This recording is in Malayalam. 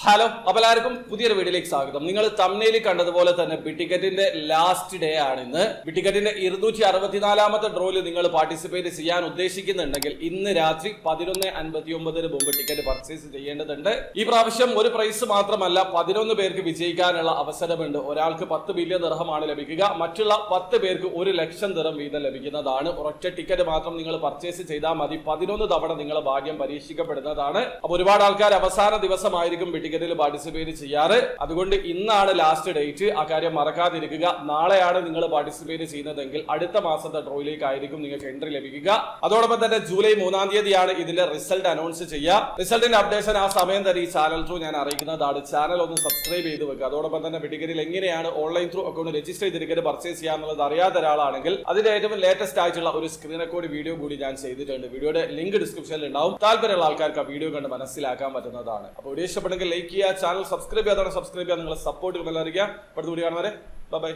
ഹലോ, അപ്പോൾ എല്ലാവർക്കും പുതിയൊരു വീഡിയോയിലേക്ക് സ്വാഗതം. നിങ്ങൾ തംബ്നെയിൽ കണ്ടതുപോലെ തന്നെ ബിറ്റിക്കറ്റിന്റെ ലാസ്റ്റ് ഡേ ആണ് ഇന്ന്. ബിറ്റിക്കറ്റിന്റെ 264ാമത്തെ ഡ്രോയിൽ നിങ്ങൾ പാർട്ടിസിപ്പേറ്റ് ചെയ്യാൻ ഉദ്ദേശിക്കുന്നുണ്ടെങ്കിൽ ഇന്ന് രാത്രി 11:59 മുമ്പ് ടിക്കറ്റ് പർച്ചേസ് ചെയ്യേണ്ടതുണ്ട്. ഈ പ്രാവശ്യം ഒരു പ്രൈസ് മാത്രമല്ല, 11 പേർക്ക് വിജയിക്കാനുള്ള അവസരമുണ്ട്. ഒരാൾക്ക് 10 ബില്യൺ ദിർഹമാണ് ലഭിക്കുക, മറ്റുള്ള 10 പേർക്ക് 1 ലക്ഷം ദിർഹം വീതം ലഭിക്കുന്നതാണ്. ഒരൊറ്റ ടിക്കറ്റ് മാത്രം നിങ്ങൾ പർച്ചേസ് ചെയ്താൽ മതി. 11 തവണ നിങ്ങളെ ഭാഗ്യം പരീക്ഷിക്കപ്പെടുന്നതാണ്. അപ്പോൾ ഒരുപാട് ആൾക്കാർ അവസാന ദിവസമായിരിക്കും ടിക്കറ്റിൽ പാർട്ടിസിപ്പേറ്റ് ചെയ്യാറ്. അതുകൊണ്ട് ഇന്നാണ് ലാസ്റ്റ് ഡേറ്റ്, ആ കാര്യം മറക്കാതിരിക്കുക. നാളെയാണ് നിങ്ങൾ പാർട്ടിസിപ്പേറ്റ് ചെയ്യുന്നതെങ്കിൽ അടുത്ത മാസത്തെ ഡ്രോയിലേക്കായിരിക്കും നിങ്ങൾക്ക് എൻട്രി ലഭിക്കുക. അതോടൊപ്പം തന്നെ ജൂലൈ 3-ാം തീയതിയാണ് ഇതിന്റെ റിസൾട്ട് അനൗൺസ് ചെയ്യുക. റിസൾട്ടിന്റെ അപ്ഡേഷൻ ആ സമയം തന്നെ ഈ ചാനൽ ത്രൂ ഞാൻ അറിയിക്കുന്നതാണ്. ചാനൽ ഒന്ന് സബ്സ്ക്രൈബ് ചെയ്ത് വെക്കുക. അതോടൊപ്പം തന്നെ ടിക്കറ്റിൽ എങ്ങനെയാണ് ഓൺലൈൻ ത്രൂ അക്കൗണ്ട് രജിസ്റ്റർ ചെയ്ത് ടിക്കറ്റ് പർച്ചേസ് ചെയ്യാന്നുള്ളത് അറിയാത്ത ഒരാളാണെങ്കിൽ അതിന്റെ ഏറ്റവും ലേറ്റസ്റ്റ് ആയിട്ടുള്ള ഒരു സ്ക്രീൻ റെക്കോർഡ് വീഡിയോ കൂടി ഞാൻ ചെയ്തിട്ടുണ്ട്. വീഡിയോയുടെ ലിങ്ക് ഡിസ്ക്രിപ്ഷനിൽ ഉണ്ടാവും. താല്പര്യമുള്ള ആൾക്കാർക്ക് ആ വീഡിയോ കണ്ട് മനസ്സിലാക്കാൻ പറ്റുന്നതാണ്. അപ്പോൾ വീഡിയോ ഇഷ്ടപ്പെട്ടെങ്കിൽ ലൈക്ക് ചെയ്യുക, ചാനൽ സബ്സ്ക്രൈബ് ചെയ്യാതെ സബ്സ്ക്രൈബ് ചെയ്യാൻ നിങ്ങളെ സപ്പോർട്ട് അറിയിക്കുക. അടുത്ത വീഡിയോ കാണുന്നവരെ ബൈ.